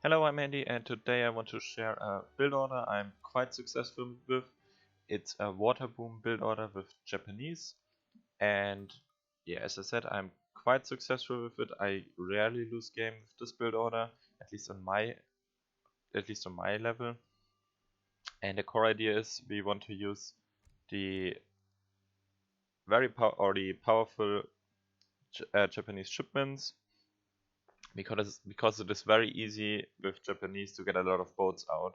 Hello, I'm Andy, and today I want to share a build order I'm quite successful with. It's a water boom build order with Japanese, and yeah, as I said, I'm quite successful with it. I rarely lose game with this build order, at least on my level. And the core idea is we want to use the the powerful Japanese shipments because it is very easy with Japanese to get a lot of boats out.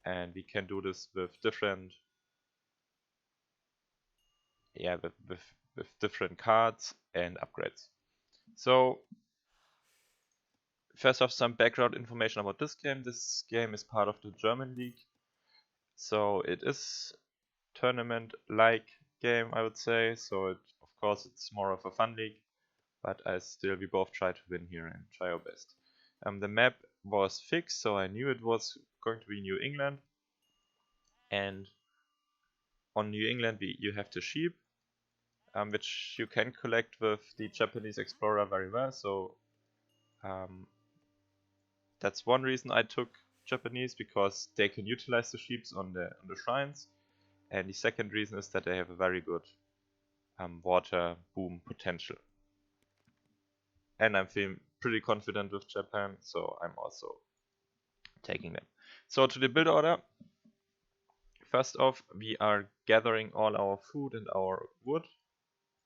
And we can do this with different with different cards and upgrades. So first off, some background information about this game. This game is part of the German league, so it is tournament like game, I would say. So of course it's more of a fun league, but we both try to win here and try our best. The map was fixed, so I knew it was going to be New England, and on New England you have the sheep, which you can collect with the Japanese explorer very well. So that's one reason I took Japanese, because they can utilize the sheeps on the shrines, and the second reason is that they have a very good water boom potential. And I'm feeling pretty confident with Japan, so I'm also taking them. So to the build order. First off, we are gathering all our food and our wood,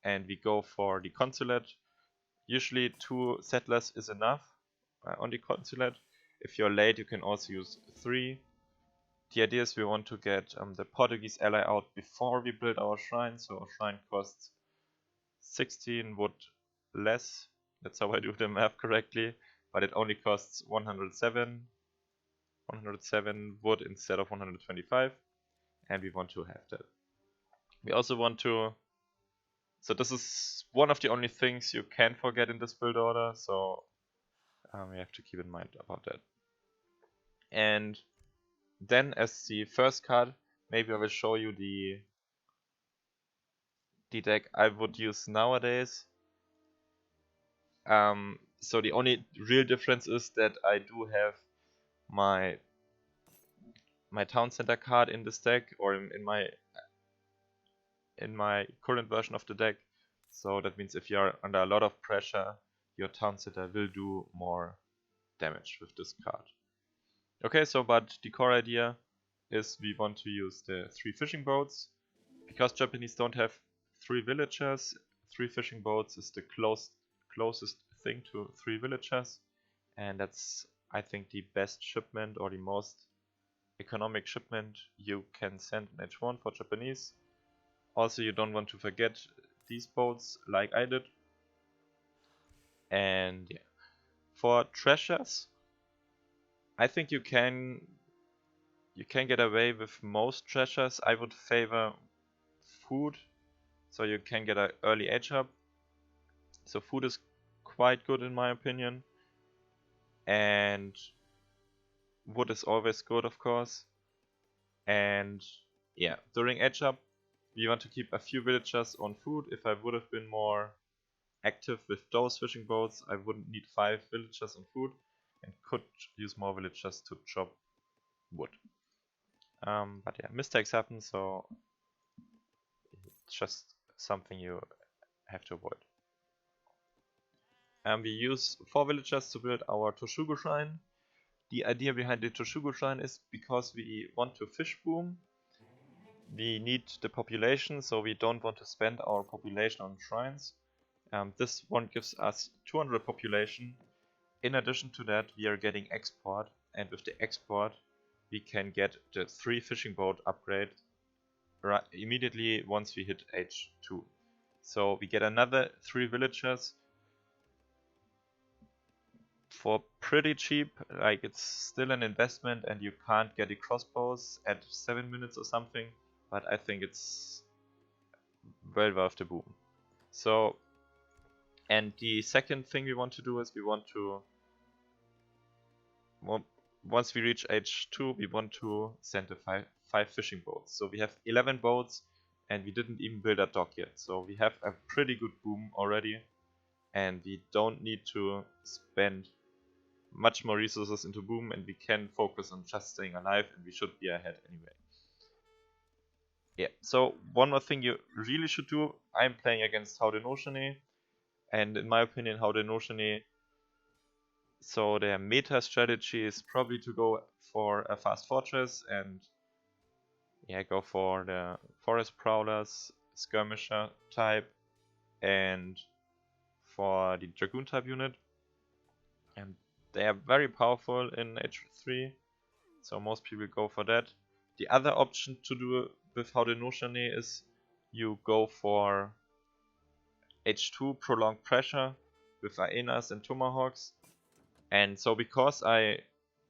and we go for the consulate. Usually 2 settlers is enough on the consulate. If you're late, you can also use 3. The idea is we want to get the Portuguese ally out before we build our shrine. So our shrine costs 16 wood less. That's how I do the math correctly. But it only costs 107 wood instead of 125. And we want to have that. We also want to... So this is one of the only things you can forget in this build order. So we have to keep in mind about that. And then as the first card, maybe I will show you the deck I would use nowadays. So the only real difference is that I do have my town center card in this deck, or in my current version of the deck. So that means if you are under a lot of pressure, your town center will do more damage with this card. Okay, so but the core idea is we want to use the 3 fishing boats. Because Japanese don't have 3 villagers, 3 fishing boats is the closest thing to 3 villagers, and that's, I think, the best shipment or the most economic shipment you can send in H1 for Japanese. Also, you don't want to forget these boats like I did. And yeah, for treasures, I think you can get away with most treasures. I would favor food, so you can get an early age up. So food is quite good in my opinion, and wood is always good, of course. And yeah, during edge up we want to keep a few villagers on food. If I would have been more active with those fishing boats, I wouldn't need 5 villagers on food and could use more villagers to chop wood. But yeah, mistakes happen, so it's just something you have to avoid. We use 4 villagers to build our Toshugu Shrine. The idea behind the Toshugu Shrine is because we want to Fishboom. We need the population, so we don't want to spend our population on shrines. This one gives us 200 population. In addition to that, we are getting export, and with the export we can get the 3 fishing boat upgrade right immediately once we hit H2. So we get another 3 villagers for pretty cheap. Like, it's still an investment and you can't get the crossbows at 7 minutes or something, but I think it's well worth the boom. So, and the second thing we want to do is we want to, once we reach H2, we want to send the 5 fishing boats. So we have 11 boats and we didn't even build a dock yet. So we have a pretty good boom already, and we don't need to spend much more resources into Boom, and we can focus on just staying alive, and we should be ahead anyway. Yeah, so one more thing you really should do, I'm playing against Haudenoshine, and in my opinion Haudenoshine, so their meta strategy is probably to go for a fast fortress and yeah, go for the forest prowlers, skirmisher type, and for the dragoon type unit. And they are very powerful in H3, so most people go for that. The other option to do with Haudenoshine is you go for H2 prolonged pressure with Aenas and Tomahawks. And so because I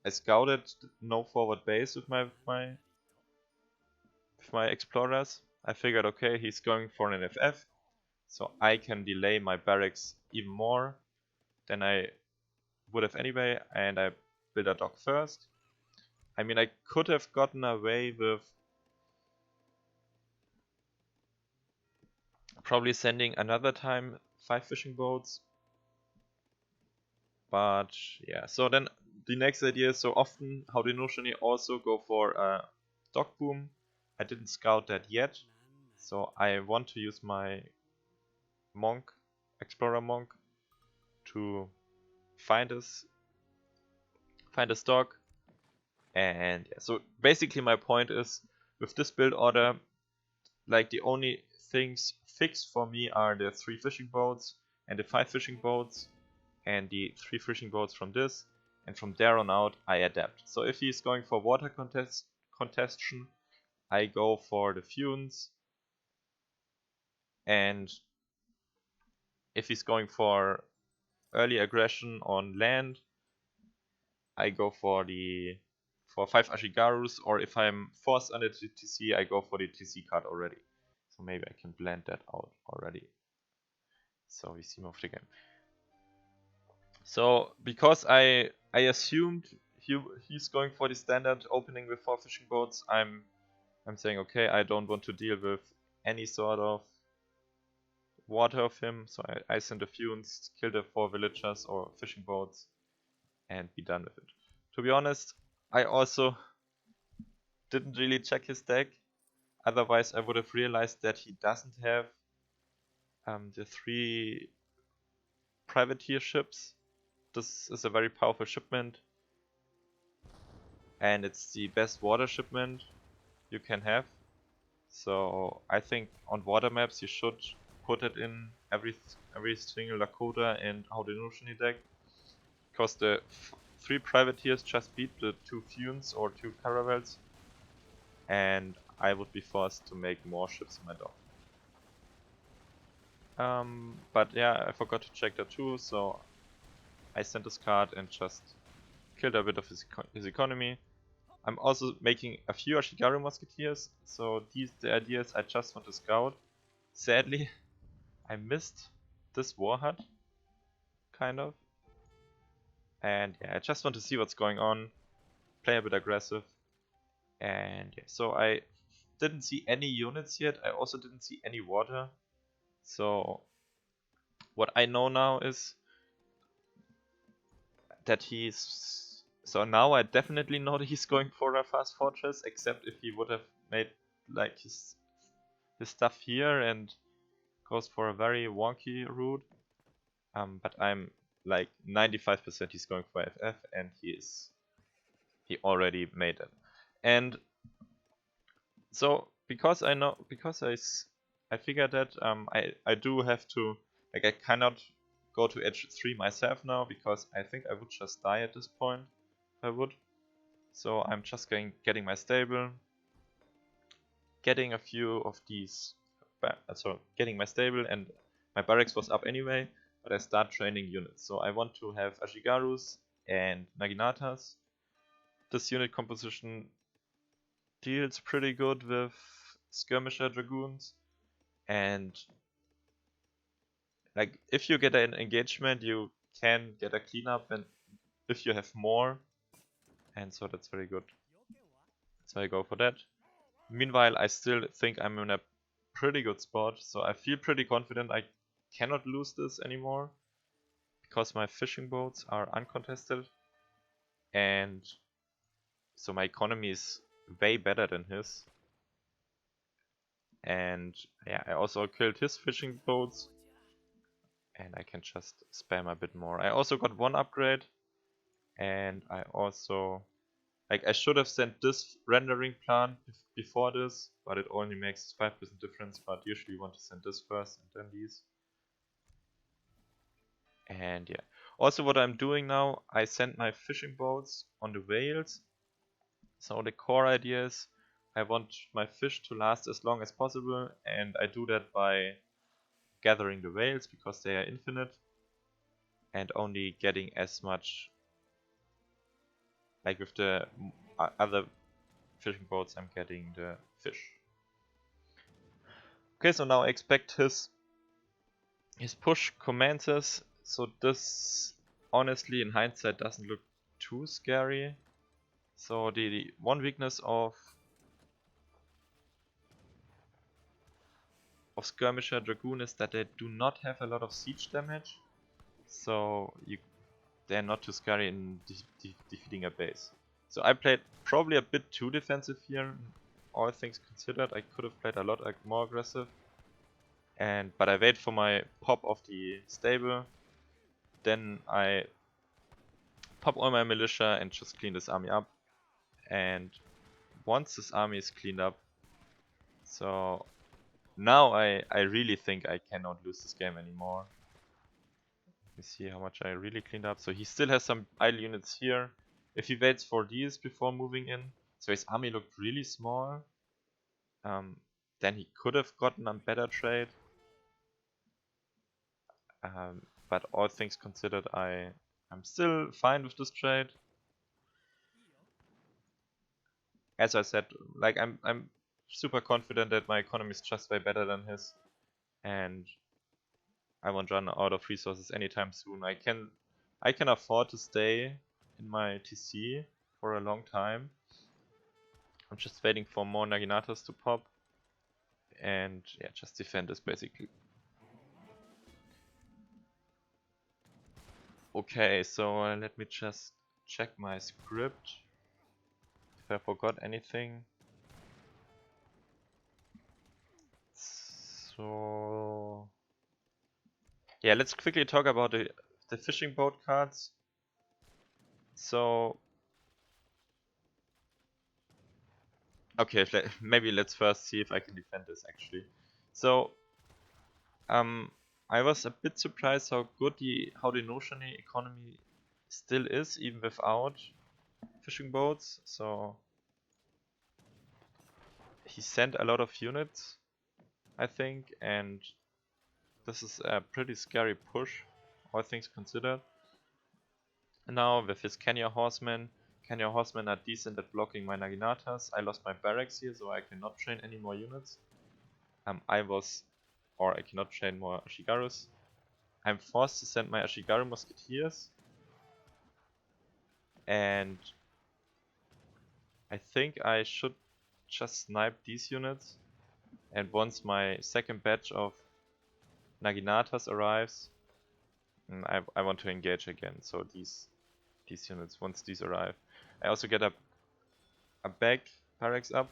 scouted no forward base with my explorers, I figured okay, he's going for an FF, so I can delay my barracks even more than I would have anyway, and I build a dock first. I mean, I could have gotten away with probably sending another time 5 fishing boats, but yeah, so then the next idea is, so often Haudenoshine also go for a dock boom. I didn't scout that yet, so I want to use my monk, explorer monk, to find this dock. And yeah, so basically my point is, with this build order, like the only things fixed for me are the 3 fishing boats and the 5 fishing boats and the 3 fishing boats from this, and from there on out I adapt. So if he's going for water congestion, I go for the Funes, and if he's going for early aggression on land, I go for 5 Ashigarus, or if I'm forced under the TC, I go for the TC card already. So maybe I can blend that out already. So we see more of the game. So because I assumed he's going for the standard opening with 4 fishing boats, I'm saying okay, I don't want to deal with any sort of water of him, so I send a Funes, kill the 4 villagers or fishing boats, and be done with it. To be honest, I also didn't really check his deck, otherwise I would have realized that he doesn't have the 3 privateer ships. This is a very powerful shipment, and it's the best water shipment you can have. So I think on water maps you should put it in every single Lakota and Haudenoshine deck, because the 3 privateers just beat the 2 Funes or 2 caravels, and I would be forced to make more ships in my dock. But yeah, I forgot to check that too, so I sent this card and just killed a bit of his economy. I'm also making a few Ashigaru Musketeers, so the idea is I just want to scout. Sadly, I missed this war hut, kind of. And yeah, I just want to see what's going on, play a bit aggressive. And yeah, so I didn't see any units yet, I also didn't see any water. So what I know now is that so now I definitely know that he's going for a fast fortress, except if he would have made like his stuff here and goes for a very wonky route. But I'm like 95% he's going for FF, and he already made it. And so because I figured that I do have to, like, I cannot go to H3 myself now, because I think I would just die at this point if I would. So I'm just getting my stable, getting a few of these, so getting my stable, and my barracks was up anyway, but I start training units. So I want to have Ashigarus and Naginatas. This unit composition deals pretty good with skirmisher dragoons, and like if you get an engagement, you can get a cleanup, and if you have more, and so that's very good. So I go for that. Meanwhile, I still think I'm in a pretty good spot, so I feel pretty confident I cannot lose this anymore, because my fishing boats are uncontested. and so my economy is way better than his. And yeah, I also killed his fishing boats, and I can just spam a bit more. I also got one upgrade, and I also, like, I should have sent this rendering plant before this, but it only makes 5% difference, but usually you want to send this first and then these. And yeah, also what I'm doing now, I send my fishing boats on the whales. So the core idea is I want my fish to last as long as possible, and I do that by gathering the whales because they are infinite and only getting as much, like with the other fishing boats I'm getting the fish. Okay, so now I expect his push commences, so this honestly in hindsight doesn't look too scary. So the one weakness of Skirmisher Dragoon is that they do not have a lot of siege damage, so they're not too scary in defeating a base. So I played probably a bit too defensive here, all things considered. I could have played a lot more aggressive, but I wait for my pop of the stable, then I pop all my militia and just clean this army up. And once this army is cleaned up, so now I really think I cannot lose this game anymore. Let me see how much I really cleaned up. So he still has some idle units here. If he waits for these before moving in, so his army looked really small, then he could have gotten a better trade. But all things considered, I'm still fine with this trade. As I said, like I'm super confident that my economy is just way better than his, and I won't run out of resources anytime soon. I can afford to stay in my TC for a long time. I'm just waiting for more Naginatas to pop, and yeah, just defend this basically. Okay, so let me just check my script if I forgot anything. So yeah, let's quickly talk about the fishing boat cards. So okay, maybe let's first see if I can defend this actually. So I was a bit surprised how good how the Noshane economy still is even without fishing boats. So he sent a lot of units, I think, and this is a pretty scary push, all things considered. Now with his Kenya Horsemen are decent at blocking my Naginatas. I lost my barracks here, so I cannot train any more units. I cannot train more Ashigarus. I'm forced to send my Ashigaru Musketeers, and I think I should just snipe these units, and once my second batch of Naginatas arrives, I want to engage again. So these units, once these arrive, I also get a back barracks up.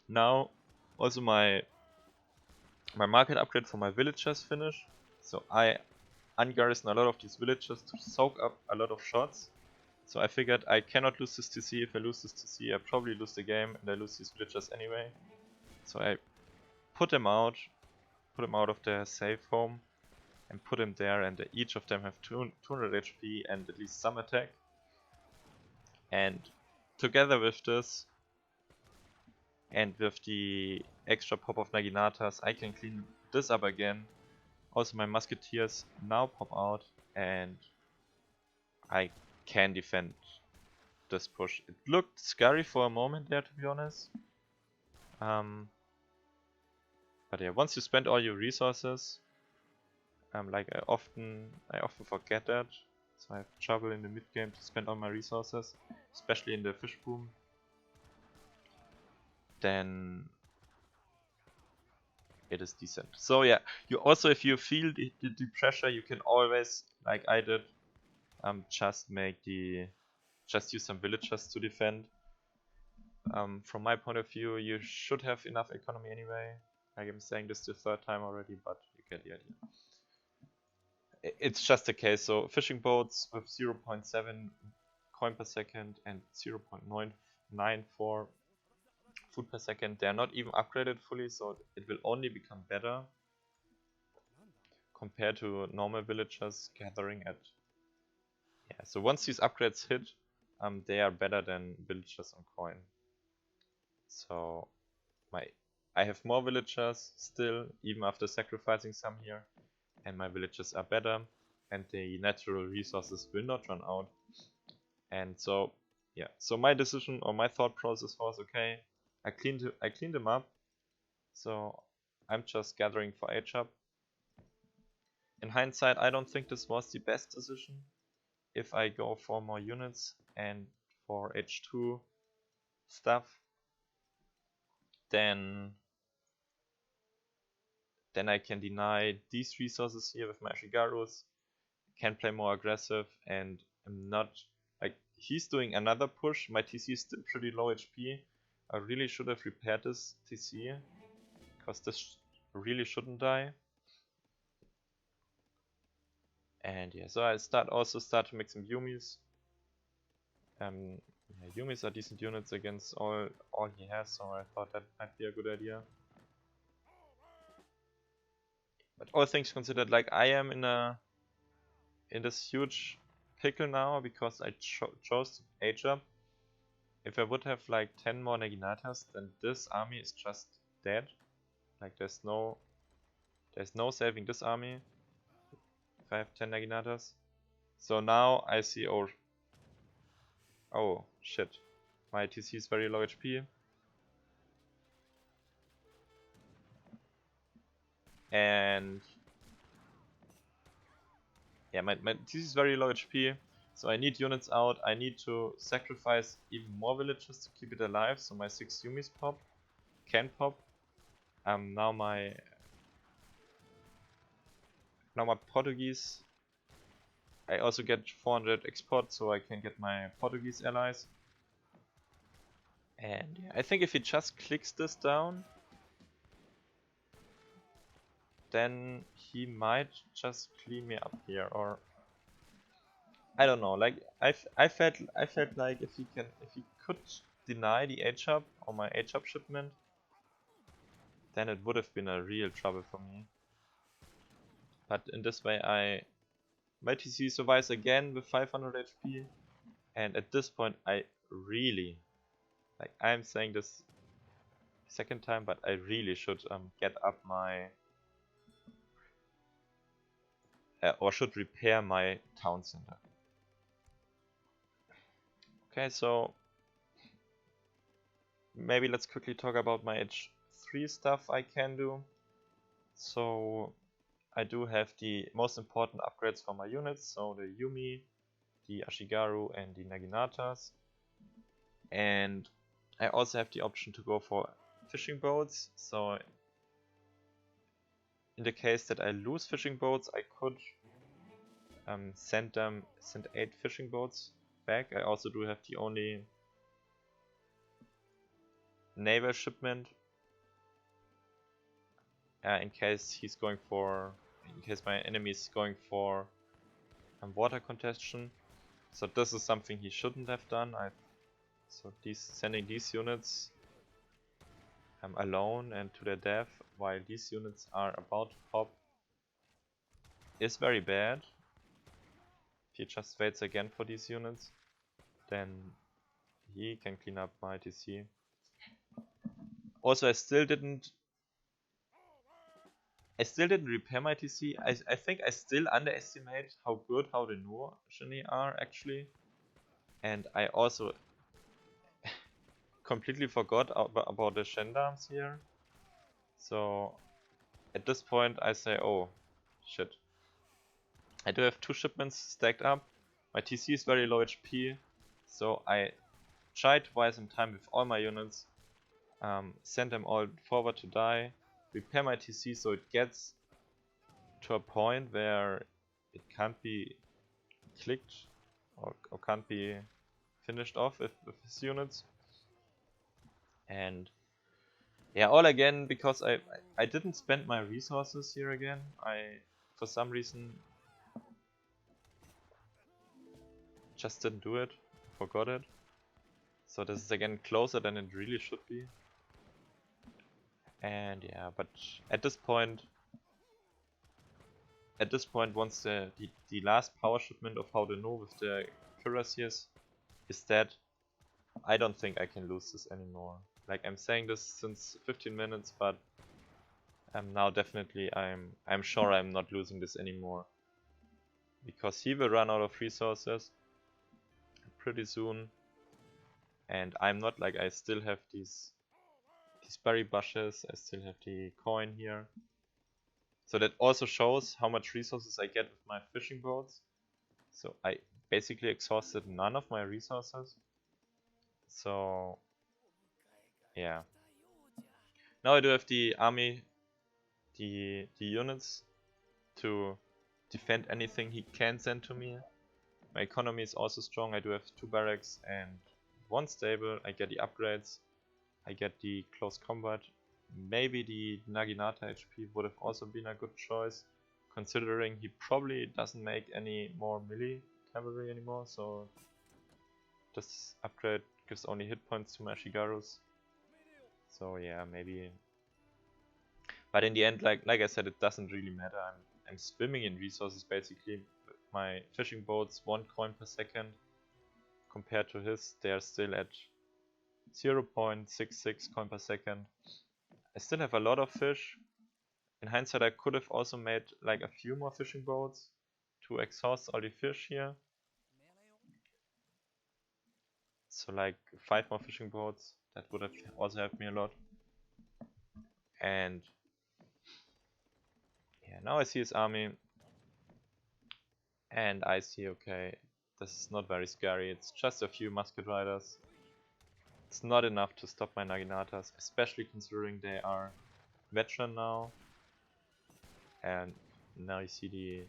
Now also my market upgrade for my villagers finish, so I ungarrison a lot of these villagers to soak up a lot of shots. So I figured I cannot lose this TC. If I lose this TC, I probably lose the game, and I lose these villagers anyway. So I put them out of their safe home, and put them there, and each of them have 200 HP and at least some attack. And together with this, and with the extra pop of Naginatas, I can clean this up again. Also my musketeers now pop out, and I can defend this push. It looked scary for a moment there, to be honest. But yeah, once you spend all your resources, like I often forget that, so I have trouble in the mid game to spend all my resources, especially in the Fishboom. Then it is decent. So yeah, you also, if you feel the pressure, you can always, like I did, just just use some villagers to defend. From my point of view, you should have enough economy anyway. Like I'm saying this the third time already, but you get the idea. It's just a case, so fishing boats with 0.7 coin per second and 0.994 food per second, they're not even upgraded fully, so it will only become better compared to normal villagers gathering at... Yeah, so once these upgrades hit, they are better than villagers on coin. So I have more villagers still, even after sacrificing some here, and my villagers are better, and the natural resources will not run out. And so, yeah, so my decision or my thought process was, okay, I cleaned them up, so I'm just gathering for H-up. In hindsight, I don't think this was the best decision. If I go for more units and for H2 stuff, then I can deny these resources here with my Ashigarus, can play more aggressive, and I'm not, like, he's doing another push, my TC is still pretty low HP, I really should have repaired this TC, because this really shouldn't die. And yeah, so I also start to make some Yumis. Yeah, Yumis are decent units against all he has, so I thought that might be a good idea. But all things considered, like, I am in this huge pickle now because I chose to age up. If I would have like 10 more Naginatas, then this army is just dead. Like there's no saving this army if I have 10 Naginatas. So now I see, oh shit, my TC is very low HP. And yeah, my TC is very low HP, so I need units out. I need to sacrifice even more villages to keep it alive, so my 6 Yumis can pop. Now my Portuguese, I also get 400 export, so I can get my Portuguese allies. And yeah, I think if he just clicks this down, then he might just clean me up here, or I don't know. Like I felt like if he could deny the H-up or my H-up shipment, then it would have been a real trouble for me. But in this way, my TC survives again with 500 HP, and at this point I really, like, I'm saying this second time, but I really should get up my or should repair my town center. Okay, so maybe let's quickly talk about my H3 stuff I can do. So I do have the most important upgrades for my units, so the Yumi, the Ashigaru, and the Naginatas. And I also have the option to go for fishing boats, so in the case that I lose fishing boats, I could send 8 fishing boats back. I also do have the only naval shipment in case my enemy is going for water congestion. So this is something he shouldn't have done. Sending these units alone and to their death while these units are about to pop is very bad. If he just waits again for these units, then he can clean up my TC. Also, I still didn't repair my TC. I think I still underestimate how good the Nuo Genie are actually. And I also completely forgot about the Shendams here. So at this point I say, oh shit. I do have 2 shipments stacked up. My TC is very low HP. So I try to buy some time with all my units. Send them all forward to die. Repair my TC so it gets to a point where it can't be clicked or can't be finished off with his units. And yeah, all again because I didn't spend my resources here again. I, for some reason, just didn't do it, forgot it. So this is again closer than it really should be. And yeah, but at this point, once the last power shipment of How to Know with the cuirassiers is dead, I don't think I can lose this anymore. Like, I'm saying this since 15 minutes, but now definitely I'm sure I'm not losing this anymore. Because he will run out of resources pretty soon. And I'm not, like, I still have these berry bushes, I still have the coin here. So that also shows how much resources I get with my fishing boats. So I basically exhausted none of my resources. So yeah. Now I do have the army, the units to defend anything he can send to me. My economy is also strong. I do have 2 barracks and 1 stable. I get the upgrades. I get the close combat. Maybe the Naginata HP would have also been a good choice, considering he probably doesn't make any more melee cavalry anymore, so this upgrade gives only hit points to my Shigarus. So yeah, maybe. But in the end, like I said, it doesn't really matter. I'm swimming in resources basically. My fishing boats 1 coin per second. Compared to his, they are still at 0.66 coin per second. I still have a lot of fish. In hindsight, I could have also made like a few more fishing boats to exhaust all the fish here. So like 5 more fishing boats, that would have also helped me a lot. And yeah, now I see his army. And I see, okay, this is not very scary, it's just a few musket riders. It's not enough to stop my Naginatas, especially considering they are veteran now. And now you see the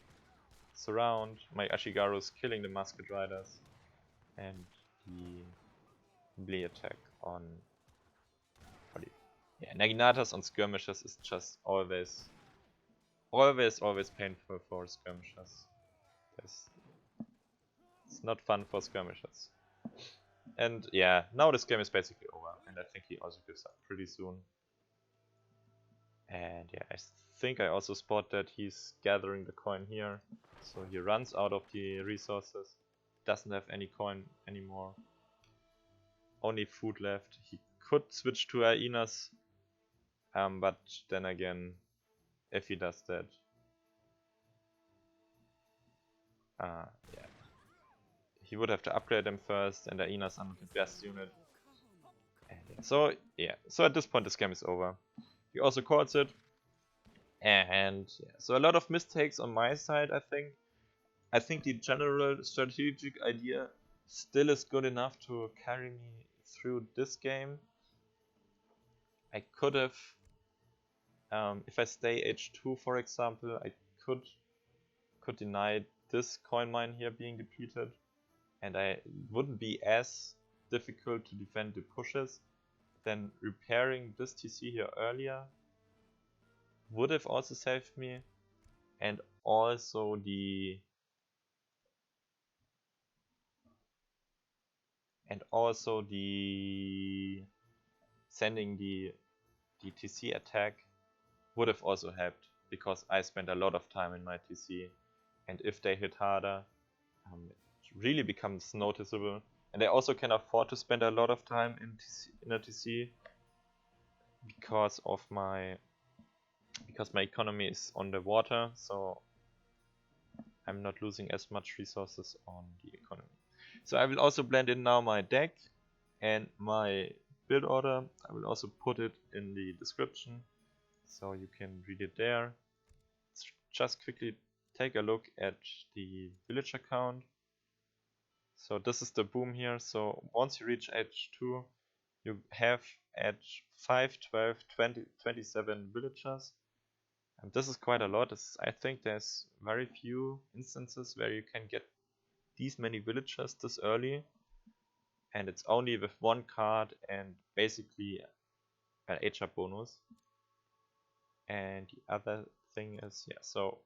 surround, my Ashigaru's killing the musket riders. And the melee attack on... Yeah, Naginatas on skirmishers is just always painful for skirmishers. It's not fun for skirmishers. And yeah, now this game is basically over, and I think he also gives up pretty soon. And yeah, I think I also spot that he's gathering the coin here, so he runs out of the resources, doesn't have any coin anymore, only food left. He could switch to hyenas, but then again, if he does that, yeah, he would have to upgrade them first, and hyenas are not the best unit. And so yeah, so at this point this game is over. He also calls it, and yeah, so a lot of mistakes on my side. I think the general strategic idea still is good enough to carry me through this game. I could have, if I stay H2 for example, I could deny this coin mine here being depleted, and I wouldn't be as difficult to defend the pushes. Then repairing this TC here earlier would have also saved me, and also sending the TC attack would have also helped, because I spent a lot of time in my TC, and if they hit harder, it really becomes noticeable. And I also can afford to spend a lot of time in a TC because my economy is on the water, so I'm not losing as much resources on the economy. So I will also blend in now my deck and my build order. I will also put it in the description, so you can read it there. Let's just quickly take a look at the villager count. So this is the boom here. So once you reach H2, you have at 5, 12, 20, 27 villagers. And this is quite a lot. I think there's very few instances where you can get these many villagers this early. and it's only with one card and basically an HUP bonus. And the other thing is, yeah, so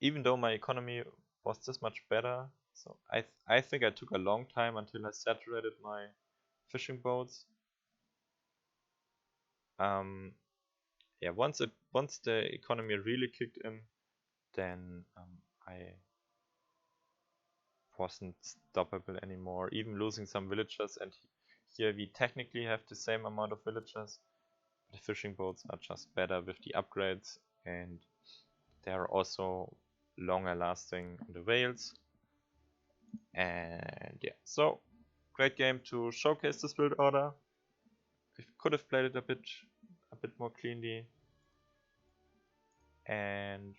even though my economy was this much better, so I think I took a long time until I saturated my fishing boats. Yeah, once the economy really kicked in, then I wasn't stoppable anymore, even losing some villagers, and here we technically have the same amount of villagers. The fishing boats are just better with the upgrades, and they are also longer lasting on the whales. And yeah, so great game to showcase this build order. We could have played it a bit more cleanly, and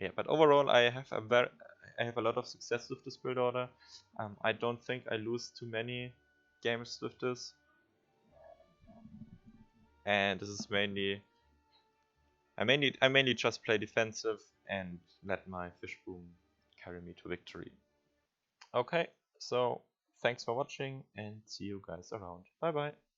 yeah, but overall I have a lot of success with this build order. I don't think I lose too many games with this, and this is mainly I mainly just play defensive and let my Fishboom carry me to victory. Okay, so thanks for watching and see you guys around. Bye bye.